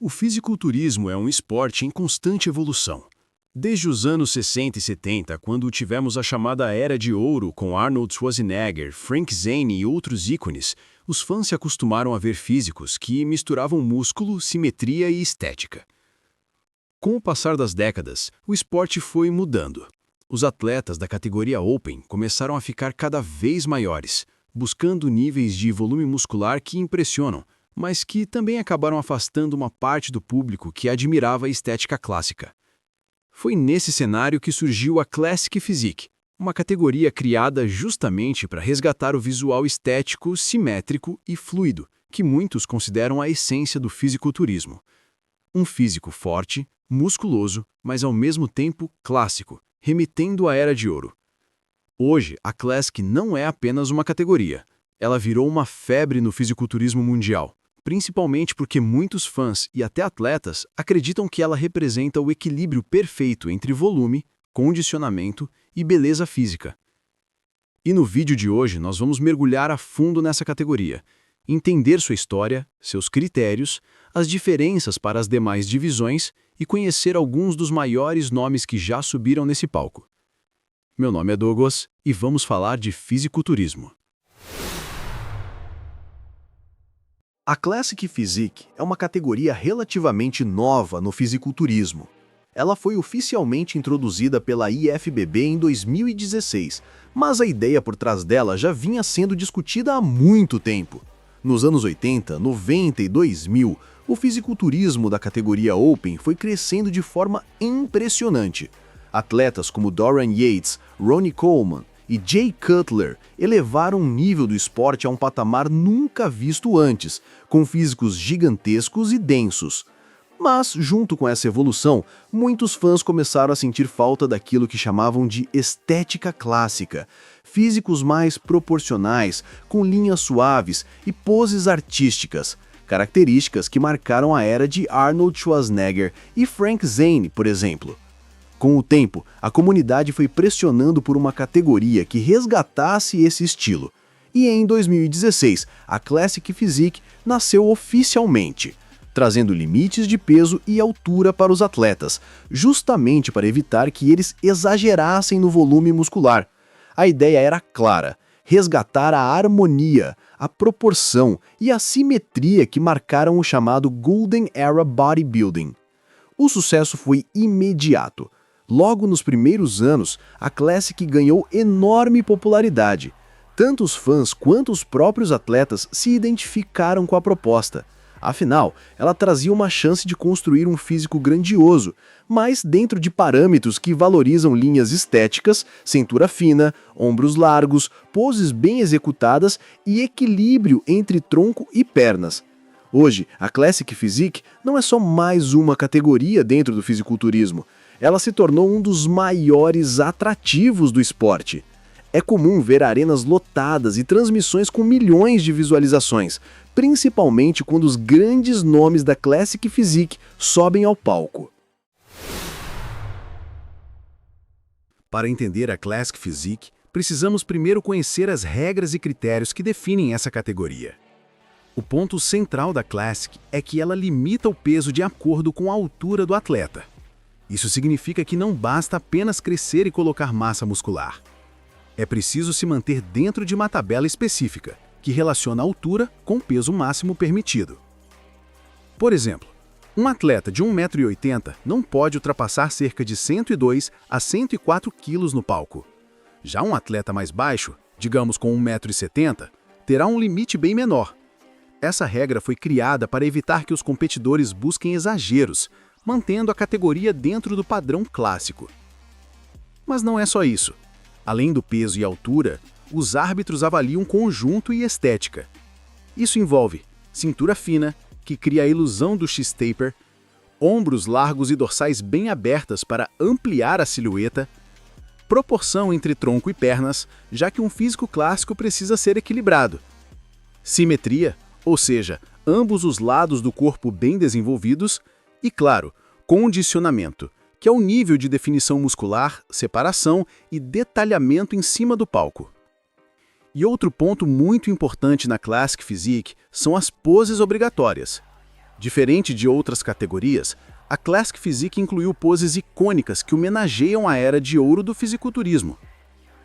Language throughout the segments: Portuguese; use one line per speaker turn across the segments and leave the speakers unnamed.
O fisiculturismo é um esporte em constante evolução. Desde os anos 60 e 70, quando tivemos a chamada Era de Ouro com Arnold Schwarzenegger, Frank Zane e outros ícones, os fãs se acostumaram a ver físicos que misturavam músculo, simetria e estética. Com o passar das décadas, o esporte foi mudando. Os atletas da categoria Open começaram a ficar cada vez maiores, buscando níveis de volume muscular que impressionam, mas que também acabaram afastando uma parte do público que admirava a estética clássica. Foi nesse cenário que surgiu a Classic Physique, uma categoria criada justamente para resgatar o visual estético, simétrico e fluido, que muitos consideram a essência do fisiculturismo. Um físico forte, musculoso, mas ao mesmo tempo clássico, remetendo à Era de Ouro. Hoje, a Classic não é apenas uma categoria. Ela virou uma febre no fisiculturismo mundial, principalmente porque muitos fãs e até atletas acreditam que ela representa o equilíbrio perfeito entre volume, condicionamento e beleza física. E no vídeo de hoje nós vamos mergulhar a fundo nessa categoria, entender sua história, seus critérios, as diferenças para as demais divisões e conhecer alguns dos maiores nomes que já subiram nesse palco. Meu nome é Douglas e vamos falar de fisiculturismo.
A Classic Physique é uma categoria relativamente nova no fisiculturismo. Ela foi oficialmente introduzida pela IFBB em 2016, mas a ideia por trás dela já vinha sendo discutida há muito tempo. Nos anos 80, 90 e 2000, o fisiculturismo da categoria Open foi crescendo de forma impressionante. Atletas como Dorian Yates, Ronnie Coleman e Jay Cutler elevaram o nível do esporte a um patamar nunca visto antes, com físicos gigantescos e densos. Mas, junto com essa evolução, muitos fãs começaram a sentir falta daquilo que chamavam de estética clássica, físicos mais proporcionais, com linhas suaves e poses artísticas, características que marcaram a era de Arnold Schwarzenegger e Frank Zane, por exemplo. Com o tempo, a comunidade foi pressionando por uma categoria que resgatasse esse estilo. E em 2016, a Classic Physique nasceu oficialmente, trazendo limites de peso e altura para os atletas, justamente para evitar que eles exagerassem no volume muscular. A ideia era clara: resgatar a harmonia, a proporção e a simetria que marcaram o chamado Golden Era Bodybuilding. O sucesso foi imediato. Logo nos primeiros anos, a Classic ganhou enorme popularidade. Tanto os fãs quanto os próprios atletas se identificaram com a proposta. Afinal, ela trazia uma chance de construir um físico grandioso, mas dentro de parâmetros que valorizam linhas estéticas, cintura fina, ombros largos, poses bem executadas e equilíbrio entre tronco e pernas. Hoje, a Classic Physique não é só mais uma categoria dentro do fisiculturismo. Ela se tornou um dos maiores atrativos do esporte. É comum ver arenas lotadas e transmissões com milhões de visualizações, principalmente quando os grandes nomes da Classic Physique sobem ao palco.
Para entender a Classic Physique, precisamos primeiro conhecer as regras e critérios que definem essa categoria. O ponto central da Classic é que ela limita o peso de acordo com a altura do atleta. Isso significa que não basta apenas crescer e colocar massa muscular. É preciso se manter dentro de uma tabela específica, que relaciona a altura com o peso máximo permitido. Por exemplo, um atleta de 1,80 m não pode ultrapassar cerca de 102 a 104 kg no palco. Já um atleta mais baixo, digamos com 1,70 m, terá um limite bem menor. Essa regra foi criada para evitar que os competidores busquem exageros, mantendo a categoria dentro do padrão clássico. Mas não é só isso. Além do peso e altura, os árbitros avaliam conjunto e estética. Isso envolve cintura fina, que cria a ilusão do X-taper, ombros largos e dorsais bem abertas para ampliar a silhueta, proporção entre tronco e pernas, já que um físico clássico precisa ser equilibrado, simetria, ou seja, ambos os lados do corpo bem desenvolvidos, e, claro, condicionamento, que é o nível de definição muscular, separação e detalhamento em cima do palco. E outro ponto muito importante na Classic Physique são as poses obrigatórias.
Diferente de outras categorias, a Classic Physique incluiu poses icônicas que homenageiam a era de ouro do fisiculturismo.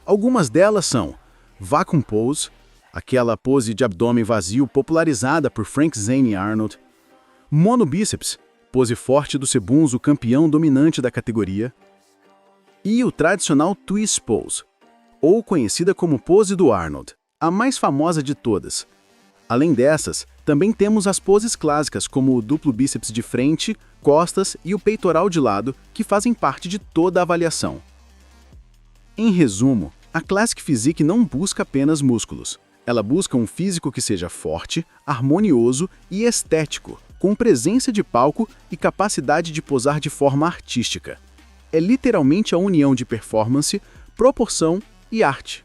Algumas delas são Vacuum Pose, aquela pose de abdômen vazio popularizada por Frank Zane e Arnold; Monobíceps, pose forte do Sebunzo, campeão dominante da categoria; e o tradicional Twist Pose, ou conhecida como pose do Arnold, a mais famosa de todas. Além dessas, também temos as poses clássicas como o duplo bíceps de frente, costas e o peitoral de lado, que fazem parte de toda a avaliação. Em resumo, a Classic Physique não busca apenas músculos. Ela busca um físico que seja forte, harmonioso e estético, com presença de palco e capacidade de posar de forma artística. É literalmente a união de performance, proporção e arte.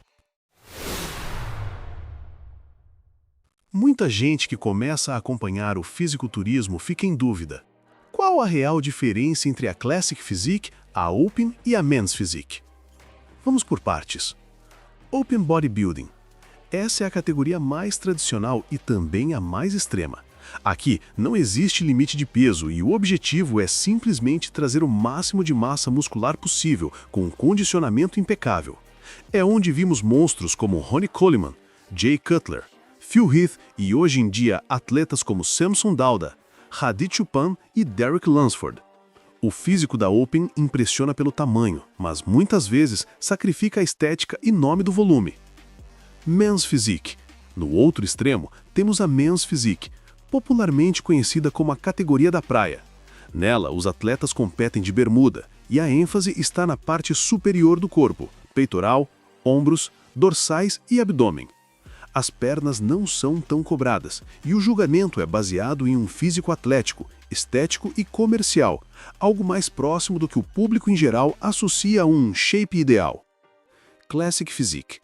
Muita gente que começa a acompanhar o fisiculturismo fica em dúvida. Qual a real diferença entre a Classic Physique, a Open e a Men's Physique? Vamos por partes. Open Bodybuilding. Essa é a categoria mais tradicional e também a mais extrema. Aqui não existe limite de peso e o objetivo é simplesmente trazer o máximo de massa muscular possível, com um condicionamento impecável. É onde vimos monstros como Ronnie Coleman, Jay Cutler, Phil Heath e hoje em dia atletas como Samson Dauda, Hadi Choopan e Derek Lunsford. O físico da Open impressiona pelo tamanho, mas muitas vezes sacrifica a estética e nome do volume. Men's Physique. No outro extremo, temos a Men's Physique, popularmente conhecida como a categoria da praia. Nela, os atletas competem de bermuda e a ênfase está na parte superior do corpo, peitoral, ombros, dorsais e abdômen. As pernas não são tão cobradas e o julgamento é baseado em um físico atlético, estético e comercial, algo mais próximo do que o público em geral associa a um shape ideal. Classic Physique.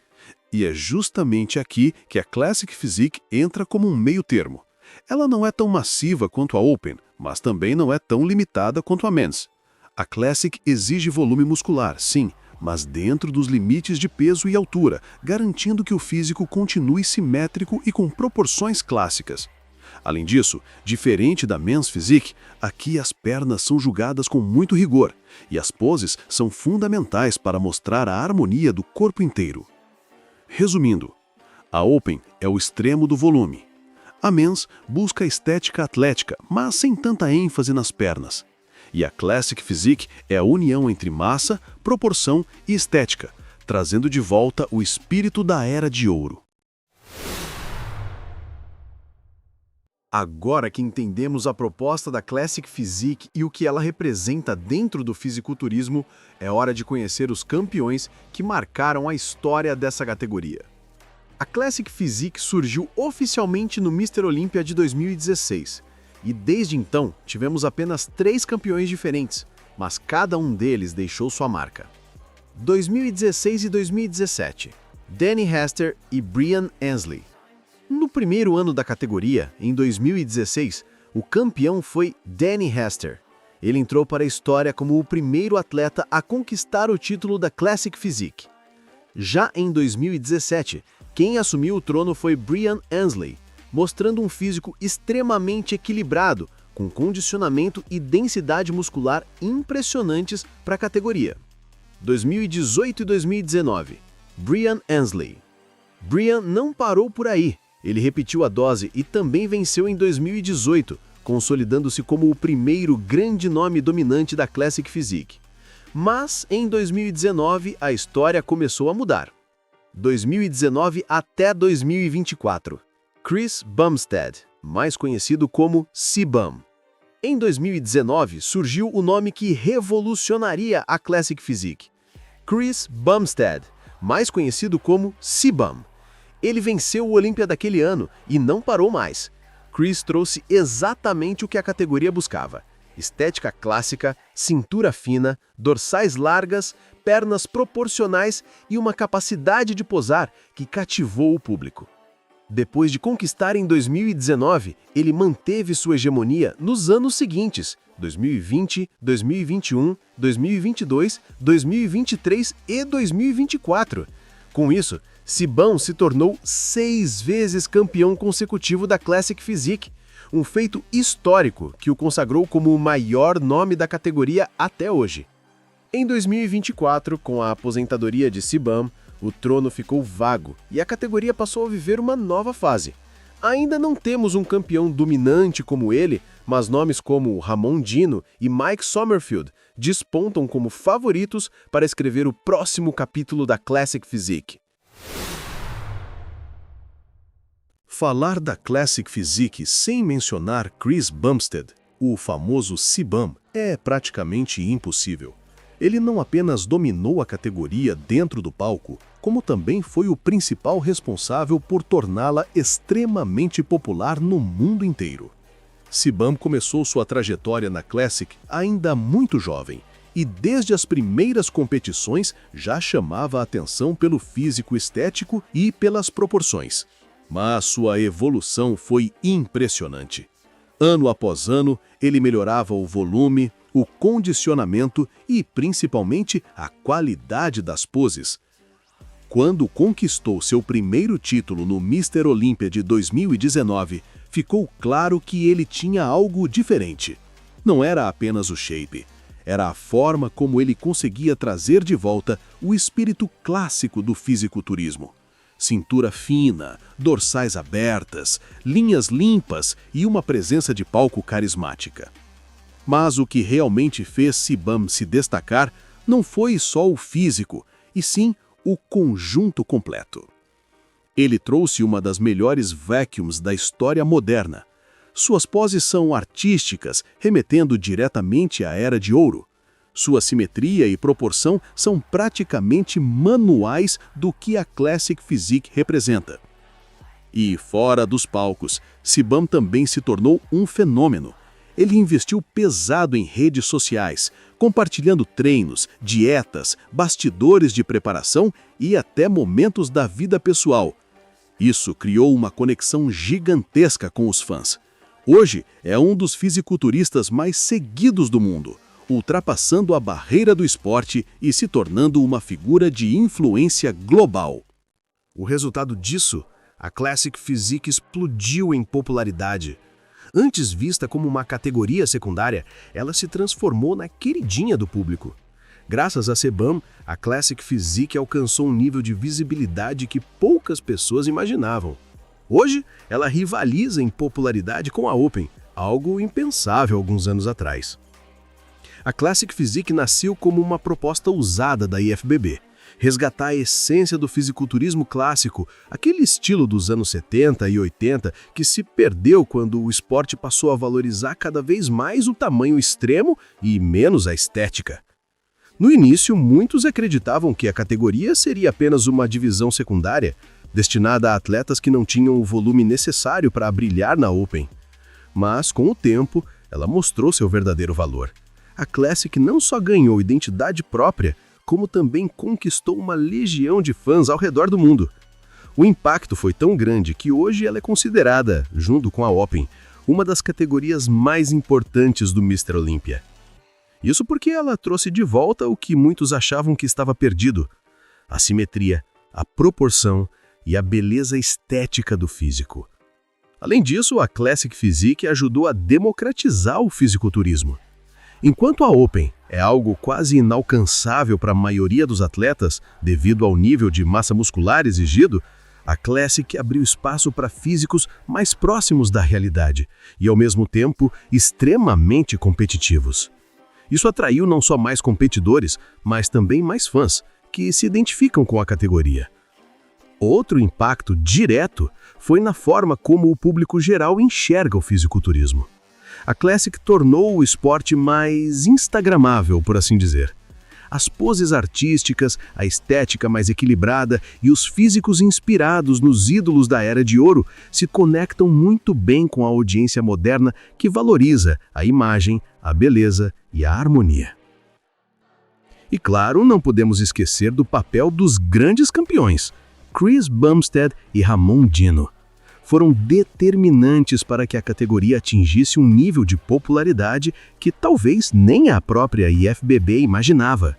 E é justamente aqui que a Classic Physique entra como um meio termo. Ela não é tão massiva quanto a Open, mas também não é tão limitada quanto a Men's. A Classic exige volume muscular, sim, mas dentro dos limites de peso e altura, garantindo que o físico continue simétrico e com proporções clássicas. Além disso, diferente da Men's Physique, aqui as pernas são julgadas com muito rigor, e as poses são fundamentais para mostrar a harmonia do corpo inteiro. Resumindo, a Open é o extremo do volume. A Men's busca a estética atlética, mas sem tanta ênfase nas pernas. E a Classic Physique é a união entre massa, proporção e estética, trazendo de volta o espírito da Era de Ouro.
Agora que entendemos a proposta da Classic Physique e o que ela representa dentro do fisiculturismo, é hora de conhecer os campeões que marcaram a história dessa categoria. A Classic Physique surgiu oficialmente no Mr. Olympia de 2016, e desde então tivemos apenas 3 campeões diferentes, mas cada um deles deixou sua marca. 2016 e 2017, Danny Hester e Brian Ansley. No primeiro ano da categoria, em 2016, o campeão foi Danny Hester. Ele entrou para a história como o primeiro atleta a conquistar o título da Classic Physique. Já em 2017, quem assumiu o trono foi Brian Ansley, mostrando um físico extremamente equilibrado, com condicionamento e densidade muscular impressionantes para a categoria. 2018 e 2019, Brian Ansley. Brian não parou por aí, ele repetiu a dose e também venceu em 2018, consolidando-se como o primeiro grande nome dominante da Classic Physique. Mas, em 2019, a história começou a mudar. 2019 até 2024. Chris Bumstead, mais conhecido como CBum. Em 2019, surgiu o nome que revolucionaria a Classic Physique. Chris Bumstead, mais conhecido como CBum. Ele venceu o Olympia daquele ano e não parou mais. Chris trouxe exatamente o que a categoria buscava: estética clássica, cintura fina, dorsais largas, pernas proporcionais e uma capacidade de posar que cativou o público. Depois de conquistar em 2019, ele manteve sua hegemonia nos anos seguintes, 2020, 2021, 2022, 2023 e 2024. Com isso, CBum se tornou 6 vezes campeão consecutivo da Classic Physique, um feito histórico que o consagrou como o maior nome da categoria até hoje. Em 2024, com a aposentadoria de CBum, o trono ficou vago e a categoria passou a viver uma nova fase. Ainda não temos um campeão dominante como ele, mas nomes como Ramon Dino e Mike Sommerfeld despontam como favoritos para escrever o próximo capítulo da Classic Physique.
Falar da Classic Physique sem mencionar Chris Bumstead, o famoso CBum, é praticamente impossível. Ele não apenas dominou a categoria dentro do palco, como também foi o principal responsável por torná-la extremamente popular no mundo inteiro. CBum começou sua trajetória na Classic ainda muito jovem, e desde as primeiras competições já chamava a atenção pelo físico estético e pelas proporções. Mas sua evolução foi impressionante. Ano após ano, ele melhorava o volume, o condicionamento e, principalmente, a qualidade das poses. Quando conquistou seu primeiro título no Mr. Olympia de 2019, ficou claro que ele tinha algo diferente. Não era apenas o shape, era a forma como ele conseguia trazer de volta o espírito clássico do fisiculturismo. Cintura fina, dorsais abertas, linhas limpas e uma presença de palco carismática. Mas o que realmente fez CBum se destacar não foi só o físico, e sim o conjunto completo. Ele trouxe uma das melhores vacuums da história moderna. Suas poses são artísticas, remetendo diretamente à Era de Ouro. Sua simetria e proporção são praticamente manuais do que a Classic Physique representa. E fora dos palcos, CBum também se tornou um fenômeno. Ele investiu pesado em redes sociais, compartilhando treinos, dietas, bastidores de preparação e até momentos da vida pessoal. Isso criou uma conexão gigantesca com os fãs. Hoje é um dos fisiculturistas mais seguidos do mundo, ultrapassando a barreira do esporte e se tornando uma figura de influência global.
O resultado disso, a Classic Physique explodiu em popularidade. Antes vista como uma categoria secundária, ela se transformou na queridinha do público. Graças a CBum, a Classic Physique alcançou um nível de visibilidade que poucas pessoas imaginavam. Hoje, ela rivaliza em popularidade com a Open, algo impensável alguns anos atrás. A Classic Physique nasceu como uma proposta usada da IFBB, resgatar a essência do fisiculturismo clássico, aquele estilo dos anos 70 e 80 que se perdeu quando o esporte passou a valorizar cada vez mais o tamanho extremo e menos a estética. No início, muitos acreditavam que a categoria seria apenas uma divisão secundária, destinada a atletas que não tinham o volume necessário para brilhar na Open. Mas, com o tempo, ela mostrou seu verdadeiro valor. A Classic não só ganhou identidade própria, como também conquistou uma legião de fãs ao redor do mundo. O impacto foi tão grande que hoje ela é considerada, junto com a Open, uma das categorias mais importantes do Mr. Olympia. Isso porque ela trouxe de volta o que muitos achavam que estava perdido: a simetria, a proporção e a beleza estética do físico. Além disso, a Classic Physique ajudou a democratizar o fisiculturismo. Enquanto a Open é algo quase inalcançável para a maioria dos atletas devido ao nível de massa muscular exigido, a Classic abriu espaço para físicos mais próximos da realidade e, ao mesmo tempo, extremamente competitivos. Isso atraiu não só mais competidores, mas também mais fãs, que se identificam com a categoria. Outro impacto direto foi na forma como o público geral enxerga o fisiculturismo. A Classic tornou o esporte mais instagramável, por assim dizer. As poses artísticas, a estética mais equilibrada e os físicos inspirados nos ídolos da Era de Ouro se conectam muito bem com a audiência moderna que valoriza a imagem, a beleza e a harmonia. E claro, não podemos esquecer do papel dos grandes campeões, Chris Bumstead e Ramon Dino. Foram determinantes para que a categoria atingisse um nível de popularidade que talvez nem a própria IFBB imaginava.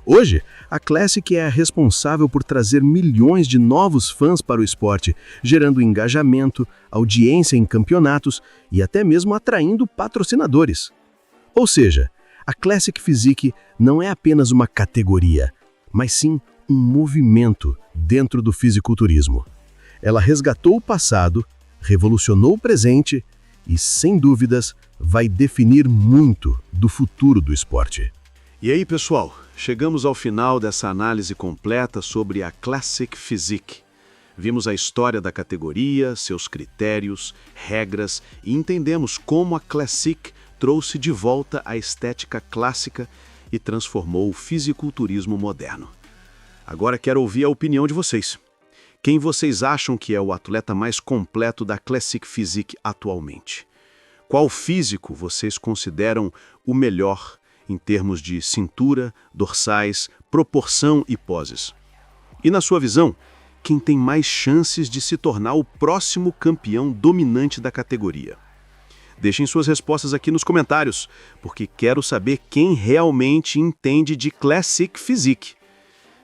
Hoje, a Classic é a responsável por trazer milhões de novos fãs para o esporte, gerando engajamento, audiência em campeonatos e até mesmo atraindo patrocinadores. Ou seja, a Classic Physique não é apenas uma categoria, mas sim um movimento dentro do fisiculturismo. Ela resgatou o passado, revolucionou o presente e, sem dúvidas, vai definir muito do futuro do esporte.
E aí, pessoal, chegamos ao final dessa análise completa sobre a Classic Physique. Vimos a história da categoria, seus critérios, regras e entendemos como a Classic trouxe de volta a estética clássica e transformou o fisiculturismo moderno. Agora quero ouvir a opinião de vocês. Quem vocês acham que é o atleta mais completo da Classic Physique atualmente? Qual físico vocês consideram o melhor em termos de cintura, dorsais, proporção e poses? E na sua visão, quem tem mais chances de se tornar o próximo campeão dominante da categoria? Deixem suas respostas aqui nos comentários, porque quero saber quem realmente entende de Classic Physique.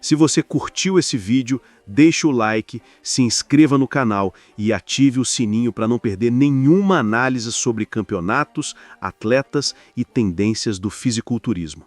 Se você curtiu esse vídeo, deixe o like, se inscreva no canal e ative o sininho para não perder nenhuma análise sobre campeonatos, atletas e tendências do fisiculturismo.